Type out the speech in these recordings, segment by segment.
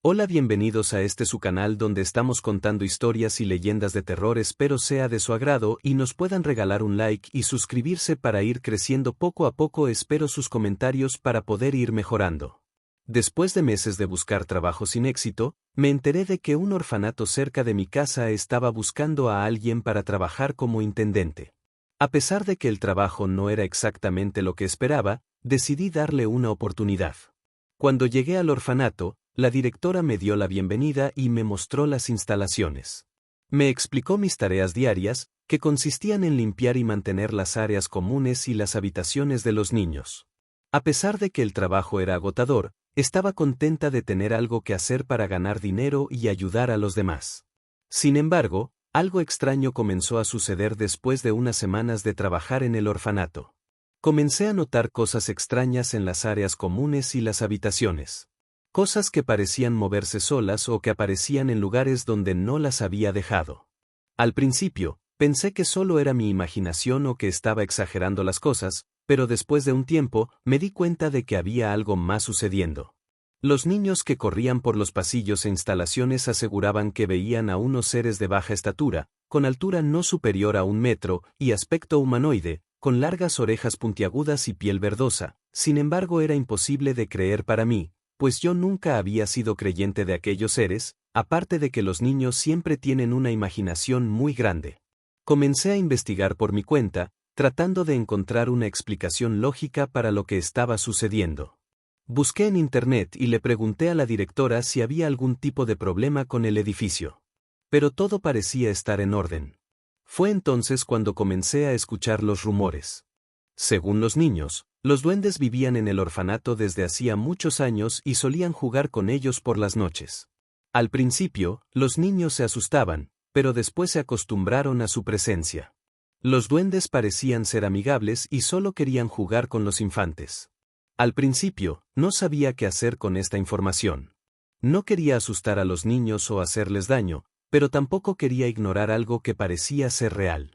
Hola, bienvenidos a su canal donde estamos contando historias y leyendas de terror. Espero sea de su agrado y nos puedan regalar un like y suscribirse para ir creciendo poco a poco. Espero sus comentarios para poder ir mejorando. Después de meses de buscar trabajo sin éxito, me enteré de que un orfanato cerca de mi casa estaba buscando a alguien para trabajar como intendente. A pesar de que el trabajo no era exactamente lo que esperaba, decidí darle una oportunidad. Cuando llegué al orfanato, la directora me dio la bienvenida y me mostró las instalaciones. Me explicó mis tareas diarias, que consistían en limpiar y mantener las áreas comunes y las habitaciones de los niños. A pesar de que el trabajo era agotador, estaba contenta de tener algo que hacer para ganar dinero y ayudar a los demás. Sin embargo, algo extraño comenzó a suceder después de unas semanas de trabajar en el orfanato. Comencé a notar cosas extrañas en las áreas comunes y las habitaciones. Cosas que parecían moverse solas o que aparecían en lugares donde no las había dejado. Al principio, pensé que solo era mi imaginación o que estaba exagerando las cosas, pero después de un tiempo, me di cuenta de que había algo más sucediendo. Los niños que corrían por los pasillos e instalaciones aseguraban que veían a unos seres de baja estatura, con altura no superior a 1 metro y aspecto humanoide, con largas orejas puntiagudas y piel verdosa. Sin embargo, era imposible de creer para mí, pues yo nunca había sido creyente de aquellos seres, aparte de que los niños siempre tienen una imaginación muy grande. Comencé a investigar por mi cuenta, tratando de encontrar una explicación lógica para lo que estaba sucediendo. Busqué en internet y le pregunté a la directora si había algún tipo de problema con el edificio. Pero todo parecía estar en orden. Fue entonces cuando comencé a escuchar los rumores. Según los niños, los duendes vivían en el orfanato desde hacía muchos años y solían jugar con ellos por las noches. Al principio, los niños se asustaban, pero después se acostumbraron a su presencia. Los duendes parecían ser amigables y solo querían jugar con los infantes. Al principio, no sabía qué hacer con esta información. No quería asustar a los niños o hacerles daño, pero tampoco quería ignorar algo que parecía ser real.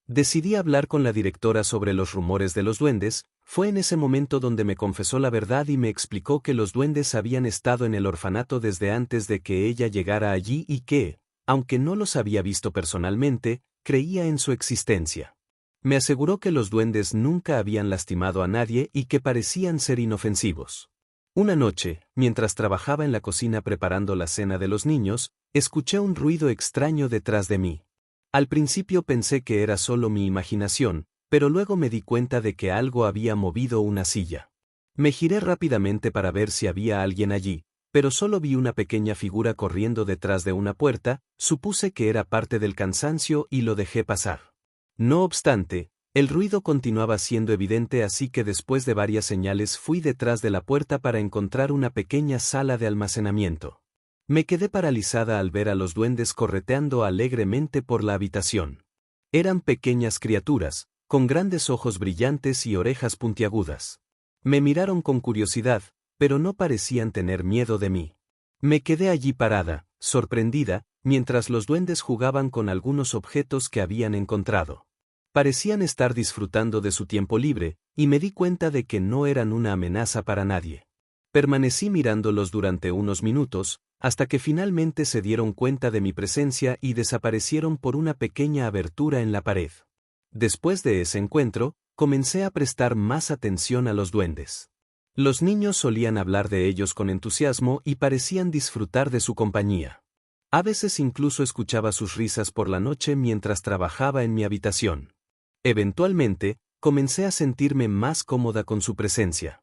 Decidí hablar con la directora sobre los rumores de los duendes. Fue en ese momento donde me confesó la verdad y me explicó que los duendes habían estado en el orfanato desde antes de que ella llegara allí y que, aunque no los había visto personalmente, creía en su existencia. Me aseguró que los duendes nunca habían lastimado a nadie y que parecían ser inofensivos. Una noche, mientras trabajaba en la cocina preparando la cena de los niños, escuché un ruido extraño detrás de mí. Al principio pensé que era solo mi imaginación, pero luego me di cuenta de que algo había movido una silla. Me giré rápidamente para ver si había alguien allí, pero solo vi una pequeña figura corriendo detrás de una puerta. Supuse que era parte del cansancio y lo dejé pasar. No obstante, el ruido continuaba siendo evidente, así que después de varias señales fui detrás de la puerta para encontrar una pequeña sala de almacenamiento. Me quedé paralizada al ver a los duendes correteando alegremente por la habitación. Eran pequeñas criaturas, con grandes ojos brillantes y orejas puntiagudas. Me miraron con curiosidad, pero no parecían tener miedo de mí. Me quedé allí parada, sorprendida, mientras los duendes jugaban con algunos objetos que habían encontrado. Parecían estar disfrutando de su tiempo libre, y me di cuenta de que no eran una amenaza para nadie. Permanecí mirándolos durante unos minutos, hasta que finalmente se dieron cuenta de mi presencia y desaparecieron por una pequeña abertura en la pared. Después de ese encuentro, comencé a prestar más atención a los duendes. Los niños solían hablar de ellos con entusiasmo y parecían disfrutar de su compañía. A veces incluso escuchaba sus risas por la noche mientras trabajaba en mi habitación. Eventualmente, comencé a sentirme más cómoda con su presencia.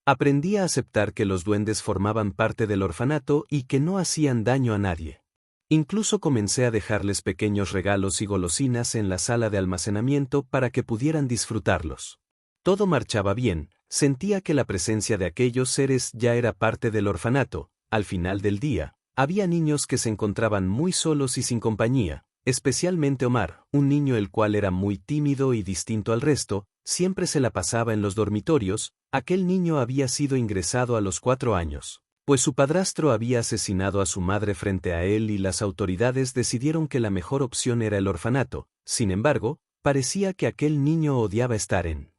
Aprendí a aceptar que los duendes formaban parte del orfanato y que no hacían daño a nadie. Incluso comencé a dejarles pequeños regalos y golosinas en la sala de almacenamiento para que pudieran disfrutarlos. Todo marchaba bien, sentía que la presencia de aquellos seres ya era parte del orfanato. Al final del día, había niños que se encontraban muy solos y sin compañía, especialmente Omar, un niño el cual era muy tímido y distinto al resto. Siempre se la pasaba en los dormitorios. Aquel niño había sido ingresado a los 4 años, pues su padrastro había asesinado a su madre frente a él y las autoridades decidieron que la mejor opción era el orfanato. Sin embargo, parecía que aquel niño odiaba estar en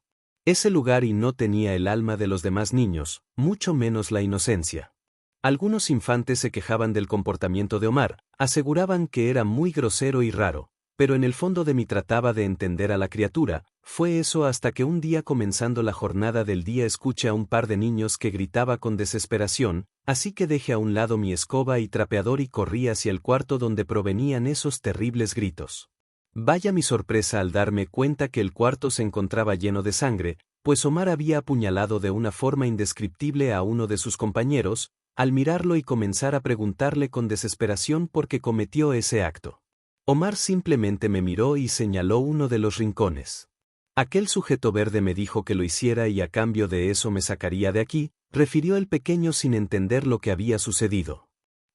ese lugar y no tenía el alma de los demás niños, mucho menos la inocencia. Algunos infantes se quejaban del comportamiento de Omar, aseguraban que era muy grosero y raro, pero en el fondo de mí trataba de entender a la criatura. Fue eso hasta que un día comenzando la jornada del día escuché a un par de niños que gritaba con desesperación, así que dejé a un lado mi escoba y trapeador y corrí hacia el cuarto donde provenían esos terribles gritos. Vaya mi sorpresa al darme cuenta que el cuarto se encontraba lleno de sangre, pues Omar había apuñalado de una forma indescriptible a uno de sus compañeros, al mirarlo y comenzar a preguntarle con desesperación por qué cometió ese acto. Omar simplemente me miró y señaló uno de los rincones. Aquel sujeto verde me dijo que lo hiciera y a cambio de eso me sacaría de aquí, refirió el pequeño sin entender lo que había sucedido.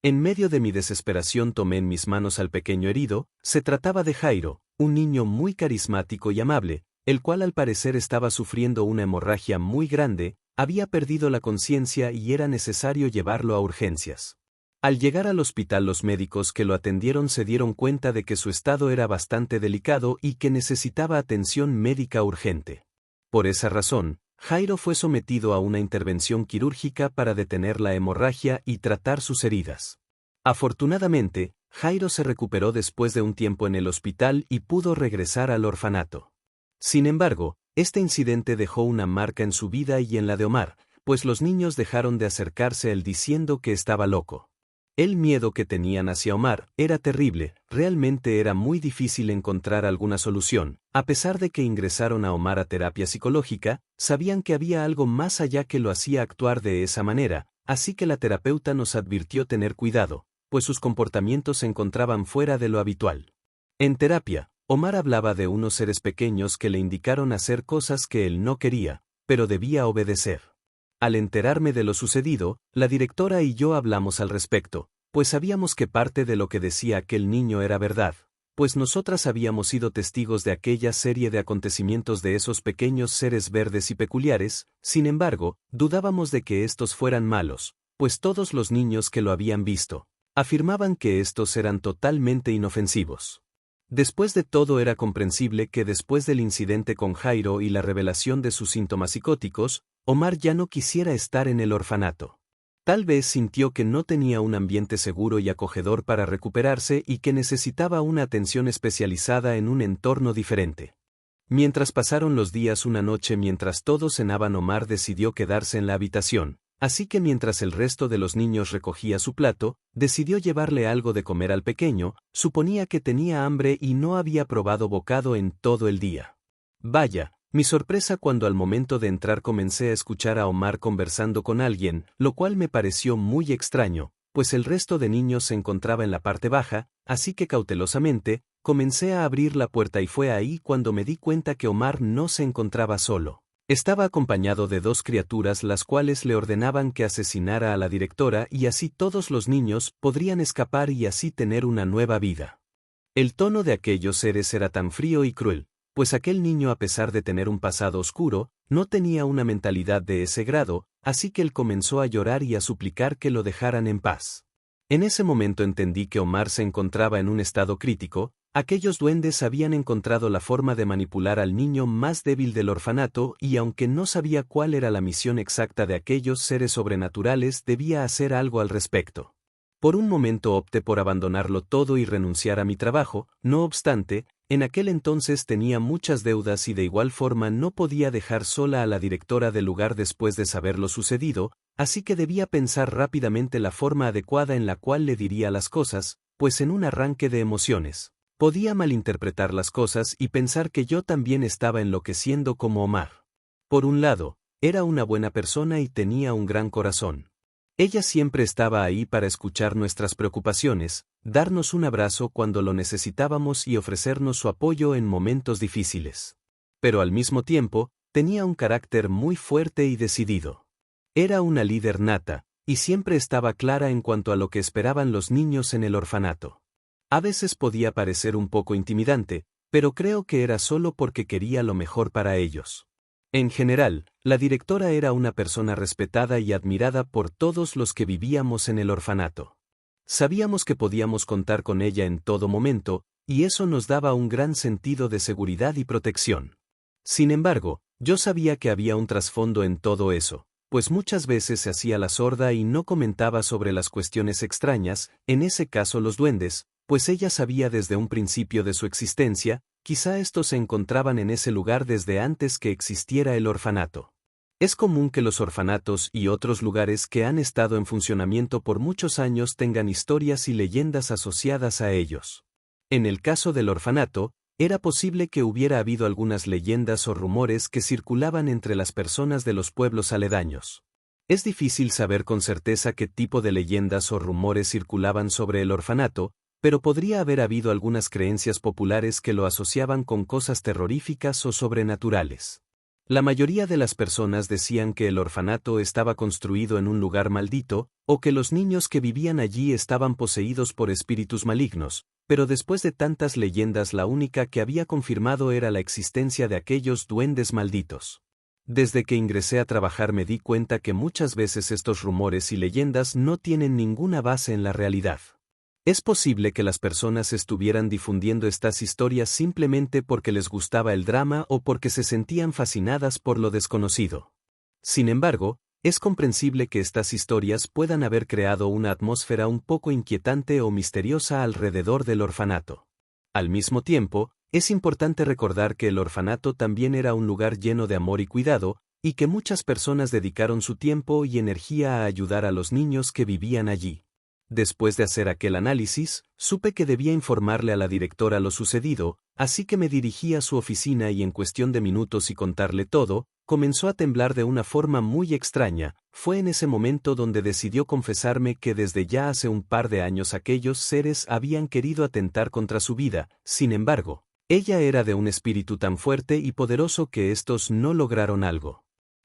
En medio de mi desesperación tomé en mis manos al pequeño herido. Se trataba de Jairo, un niño muy carismático y amable, el cual al parecer estaba sufriendo una hemorragia muy grande, había perdido la conciencia y era necesario llevarlo a urgencias. Al llegar al hospital los médicos que lo atendieron se dieron cuenta de que su estado era bastante delicado y que necesitaba atención médica urgente. Por esa razón, Jairo fue sometido a una intervención quirúrgica para detener la hemorragia y tratar sus heridas. Afortunadamente, Jairo se recuperó después de un tiempo en el hospital y pudo regresar al orfanato. Sin embargo, este incidente dejó una marca en su vida y en la de Omar, pues los niños dejaron de acercarse a él diciendo que estaba loco. El miedo que tenían hacia Omar era terrible, realmente era muy difícil encontrar alguna solución. A pesar de que ingresaron a Omar a terapia psicológica, sabían que había algo más allá que lo hacía actuar de esa manera, así que la terapeuta nos advirtió tener cuidado, pues sus comportamientos se encontraban fuera de lo habitual. En terapia, Omar hablaba de unos seres pequeños que le indicaron hacer cosas que él no quería, pero debía obedecer. Al enterarme de lo sucedido, la directora y yo hablamos al respecto, pues sabíamos que parte de lo que decía aquel niño era verdad, pues nosotras habíamos sido testigos de aquella serie de acontecimientos de esos pequeños seres verdes y peculiares. Sin embargo, dudábamos de que estos fueran malos, pues todos los niños que lo habían visto afirmaban que estos eran totalmente inofensivos. Después de todo era comprensible que después del incidente con Jairo y la revelación de sus síntomas psicóticos, Omar ya no quisiera estar en el orfanato. Tal vez sintió que no tenía un ambiente seguro y acogedor para recuperarse y que necesitaba una atención especializada en un entorno diferente. Mientras pasaron los días una noche mientras todos cenaban Omar decidió quedarse en la habitación, así que mientras el resto de los niños recogía su plato, decidió llevarle algo de comer al pequeño. Suponía que tenía hambre y no había probado bocado en todo el día. Vaya, mi sorpresa cuando al momento de entrar comencé a escuchar a Omar conversando con alguien, lo cual me pareció muy extraño, pues el resto de niños se encontraba en la parte baja, así que cautelosamente, comencé a abrir la puerta y fue ahí cuando me di cuenta que Omar no se encontraba solo. Estaba acompañado de dos criaturas las cuales le ordenaban que asesinara a la directora y así todos los niños podrían escapar y así tener una nueva vida. El tono de aquellos seres era tan frío y cruel, pues aquel niño a pesar de tener un pasado oscuro, no tenía una mentalidad de ese grado, así que él comenzó a llorar y a suplicar que lo dejaran en paz. En ese momento entendí que Omar se encontraba en un estado crítico. Aquellos duendes habían encontrado la forma de manipular al niño más débil del orfanato y aunque no sabía cuál era la misión exacta de aquellos seres sobrenaturales, debía hacer algo al respecto. Por un momento opté por abandonarlo todo y renunciar a mi trabajo. No obstante, en aquel entonces tenía muchas deudas y de igual forma no podía dejar sola a la directora del lugar después de saber lo sucedido, así que debía pensar rápidamente la forma adecuada en la cual le diría las cosas, pues en un arranque de emociones podía malinterpretar las cosas y pensar que yo también estaba enloqueciendo como Omar. Por un lado, era una buena persona y tenía un gran corazón. Ella siempre estaba ahí para escuchar nuestras preocupaciones, darnos un abrazo cuando lo necesitábamos y ofrecernos su apoyo en momentos difíciles. Pero al mismo tiempo, tenía un carácter muy fuerte y decidido. Era una líder nata, y siempre estaba clara en cuanto a lo que esperaban los niños en el orfanato. A veces podía parecer un poco intimidante, pero creo que era solo porque quería lo mejor para ellos. En general, la directora era una persona respetada y admirada por todos los que vivíamos en el orfanato. Sabíamos que podíamos contar con ella en todo momento, y eso nos daba un gran sentido de seguridad y protección. Sin embargo, yo sabía que había un trasfondo en todo eso, pues muchas veces se hacía la sorda y no comentaba sobre las cuestiones extrañas, en ese caso los duendes, pues ella sabía desde un principio de su existencia, quizá estos se encontraban en ese lugar desde antes que existiera el orfanato. Es común que los orfanatos y otros lugares que han estado en funcionamiento por muchos años tengan historias y leyendas asociadas a ellos. En el caso del orfanato, era posible que hubiera habido algunas leyendas o rumores que circulaban entre las personas de los pueblos aledaños. Es difícil saber con certeza qué tipo de leyendas o rumores circulaban sobre el orfanato, pero podría haber habido algunas creencias populares que lo asociaban con cosas terroríficas o sobrenaturales. La mayoría de las personas decían que el orfanato estaba construido en un lugar maldito, o que los niños que vivían allí estaban poseídos por espíritus malignos, pero después de tantas leyendas la única que había confirmado era la existencia de aquellos duendes malditos. Desde que ingresé a trabajar me di cuenta que muchas veces estos rumores y leyendas no tienen ninguna base en la realidad. Es posible que las personas estuvieran difundiendo estas historias simplemente porque les gustaba el drama o porque se sentían fascinadas por lo desconocido. Sin embargo, es comprensible que estas historias puedan haber creado una atmósfera un poco inquietante o misteriosa alrededor del orfanato. Al mismo tiempo, es importante recordar que el orfanato también era un lugar lleno de amor y cuidado, y que muchas personas dedicaron su tiempo y energía a ayudar a los niños que vivían allí. Después de hacer aquel análisis, supe que debía informarle a la directora lo sucedido, así que me dirigí a su oficina y en cuestión de minutos y contarle todo, comenzó a temblar de una forma muy extraña. Fue en ese momento donde decidió confesarme que desde ya hace un par de años aquellos seres habían querido atentar contra su vida. Sin embargo, ella era de un espíritu tan fuerte y poderoso que estos no lograron algo.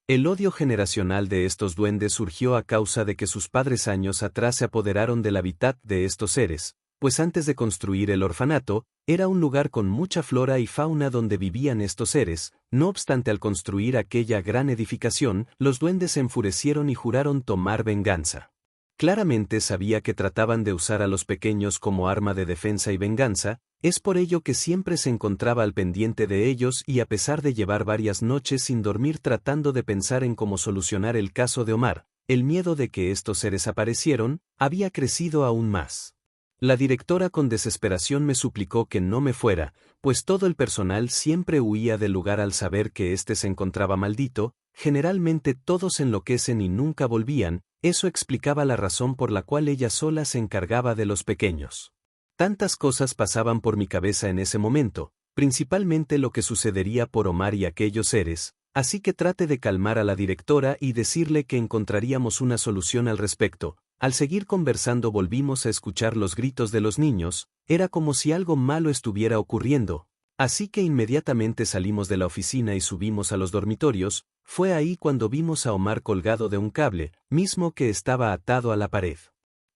El odio generacional de estos duendes surgió a causa de que sus padres años atrás se apoderaron del hábitat de estos seres, pues antes de construir el orfanato, era un lugar con mucha flora y fauna donde vivían estos seres. No obstante, al construir aquella gran edificación, los duendes se enfurecieron y juraron tomar venganza. Claramente sabía que trataban de usar a los pequeños como arma de defensa y venganza, es por ello que siempre se encontraba al pendiente de ellos y a pesar de llevar varias noches sin dormir tratando de pensar en cómo solucionar el caso de Omar, el miedo de que estos seres aparecieron, había crecido aún más. La directora con desesperación me suplicó que no me fuera, pues todo el personal siempre huía del lugar al saber que éste se encontraba maldito. Generalmente todos enloquecen y nunca volvían. Eso explicaba la razón por la cual ella sola se encargaba de los pequeños. Tantas cosas pasaban por mi cabeza en ese momento, principalmente lo que sucedería por Omar y aquellos seres, así que traté de calmar a la directora y decirle que encontraríamos una solución al respecto. Al seguir conversando volvimos a escuchar los gritos de los niños, era como si algo malo estuviera ocurriendo. Así que inmediatamente salimos de la oficina y subimos a los dormitorios. Fue ahí cuando vimos a Omar colgado de un cable, mismo que estaba atado a la pared.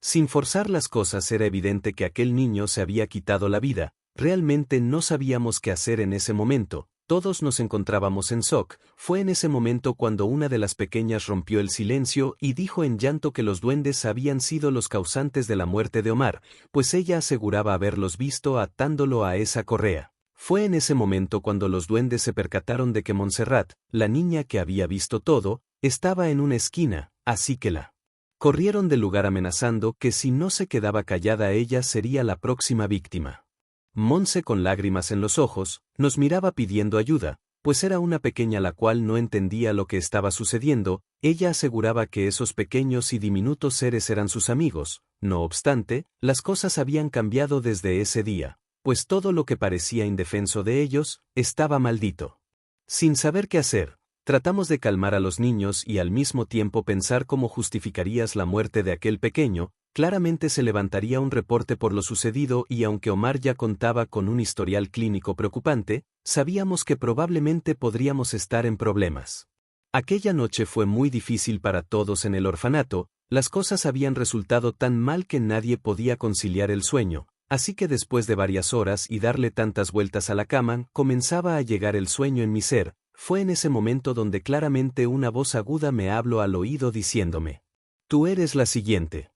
Sin forzar las cosas era evidente que aquel niño se había quitado la vida. Realmente no sabíamos qué hacer en ese momento, todos nos encontrábamos en shock. Fue en ese momento cuando una de las pequeñas rompió el silencio y dijo en llanto que los duendes habían sido los causantes de la muerte de Omar, pues ella aseguraba haberlos visto atándolo a esa correa. Fue en ese momento cuando los duendes se percataron de que Montserrat, la niña que había visto todo, estaba en una esquina, así que la corrieron del lugar amenazando que si no se quedaba callada ella sería la próxima víctima. Monse con lágrimas en los ojos, nos miraba pidiendo ayuda, pues era una pequeña la cual no entendía lo que estaba sucediendo. Ella aseguraba que esos pequeños y diminutos seres eran sus amigos. No obstante, las cosas habían cambiado desde ese día, pues todo lo que parecía indefenso de ellos, estaba maldito. Sin saber qué hacer, tratamos de calmar a los niños y al mismo tiempo pensar cómo justificarías la muerte de aquel pequeño. Claramente se levantaría un reporte por lo sucedido y aunque Omar ya contaba con un historial clínico preocupante, sabíamos que probablemente podríamos estar en problemas. Aquella noche fue muy difícil para todos en el orfanato. Las cosas habían resultado tan mal que nadie podía conciliar el sueño. Así que después de varias horas y darle tantas vueltas a la cama, comenzaba a llegar el sueño en mi ser. Fue en ese momento donde claramente una voz aguda me habló al oído diciéndome: «Tú eres la siguiente».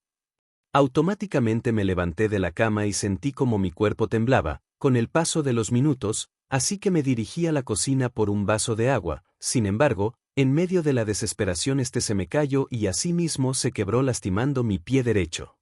Automáticamente me levanté de la cama y sentí como mi cuerpo temblaba, con el paso de los minutos, así que me dirigí a la cocina por un vaso de agua. Sin embargo, En medio de la desesperación se me cayó y asimismo se quebró lastimando mi pie derecho.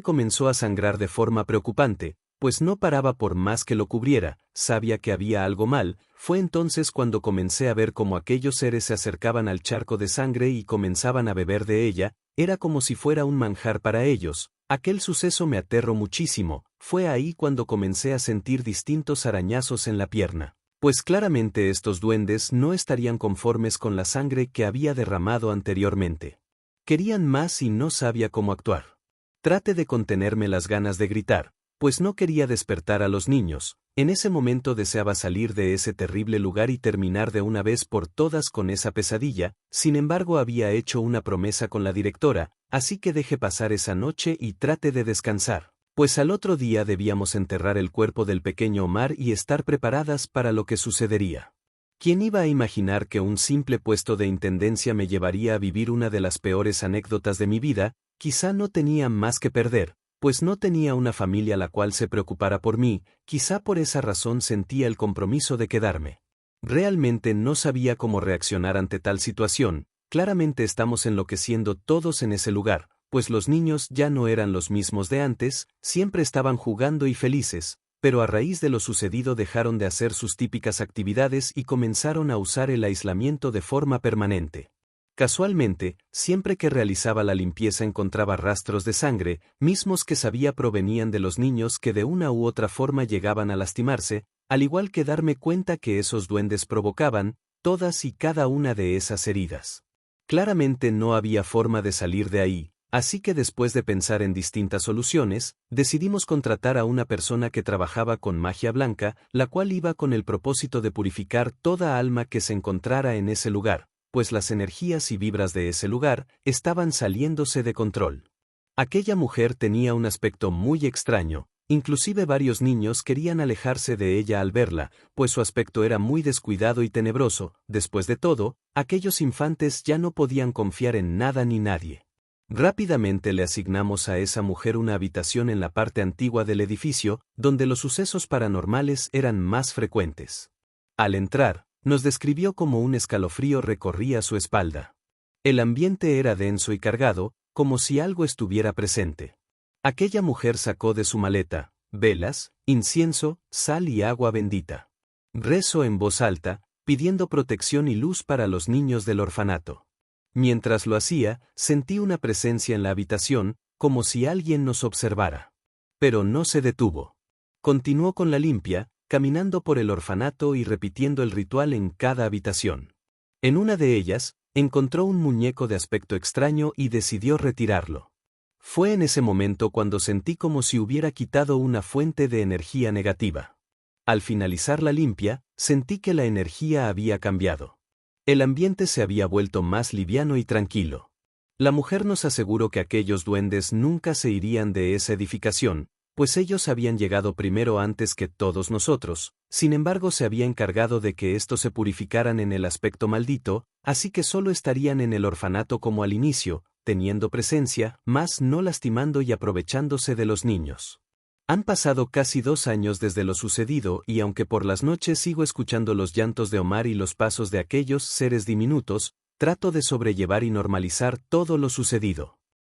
Comenzó a sangrar de forma preocupante, pues no paraba por más que lo cubriera, sabía que había algo mal. Fue entonces cuando comencé a ver cómo aquellos seres se acercaban al charco de sangre y comenzaban a beber de ella, era como si fuera un manjar para ellos. Aquel suceso me aterró muchísimo, fue ahí cuando comencé a sentir distintos arañazos en la pierna. Pues claramente estos duendes no estarían conformes con la sangre que había derramado anteriormente. Querían más y no sabía cómo actuar. Traté de contenerme las ganas de gritar, pues no quería despertar a los niños. En ese momento deseaba salir de ese terrible lugar y terminar de una vez por todas con esa pesadilla. Sin embargo, había hecho una promesa con la directora, así que dejé pasar esa noche y traté de descansar, pues al otro día debíamos enterrar el cuerpo del pequeño Omar y estar preparadas para lo que sucedería. ¿Quién iba a imaginar que un simple puesto de intendencia me llevaría a vivir una de las peores anécdotas de mi vida? Quizá no tenía más que perder, pues no tenía una familia la cual se preocupara por mí, quizá por esa razón sentía el compromiso de quedarme. Realmente no sabía cómo reaccionar ante tal situación. Claramente estamos enloqueciendo todos en ese lugar, pues los niños ya no eran los mismos de antes, siempre estaban jugando y felices, pero a raíz de lo sucedido dejaron de hacer sus típicas actividades y comenzaron a usar el aislamiento de forma permanente. Casualmente, siempre que realizaba la limpieza encontraba rastros de sangre, mismos que sabía provenían de los niños que de una u otra forma llegaban a lastimarse, al igual que darme cuenta que esos duendes provocaban todas y cada una de esas heridas. Claramente no había forma de salir de ahí, así que después de pensar en distintas soluciones, decidimos contratar a una persona que trabajaba con magia blanca, la cual iba con el propósito de purificar toda alma que se encontrara en ese lugar, pues las energías y vibras de ese lugar estaban saliéndose de control. Aquella mujer tenía un aspecto muy extraño, inclusive varios niños querían alejarse de ella al verla, pues su aspecto era muy descuidado y tenebroso. Después de todo, aquellos infantes ya no podían confiar en nada ni nadie. Rápidamente le asignamos a esa mujer una habitación en la parte antigua del edificio, donde los sucesos paranormales eran más frecuentes. Al entrar, nos describió cómo un escalofrío recorría su espalda. El ambiente era denso y cargado, como si algo estuviera presente. Aquella mujer sacó de su maleta velas, incienso, sal y agua bendita. Rezó en voz alta, pidiendo protección y luz para los niños del orfanato. Mientras lo hacía, sentí una presencia en la habitación, como si alguien nos observara. Pero no se detuvo. Continuó con la limpia, caminando por el orfanato y repitiendo el ritual en cada habitación. En una de ellas, encontró un muñeco de aspecto extraño y decidió retirarlo. Fue en ese momento cuando sentí como si hubiera quitado una fuente de energía negativa. Al finalizar la limpia, sentí que la energía había cambiado. El ambiente se había vuelto más liviano y tranquilo. La mujer nos aseguró que aquellos duendes nunca se irían de esa edificación, pues ellos habían llegado primero antes que todos nosotros. Sin embargo, se había encargado de que estos se purificaran en el aspecto maldito, así que solo estarían en el orfanato como al inicio, teniendo presencia, más no lastimando y aprovechándose de los niños. Han pasado casi 2 años desde lo sucedido y aunque por las noches sigo escuchando los llantos de Omar y los pasos de aquellos seres diminutos, trato de sobrellevar y normalizar todo lo sucedido.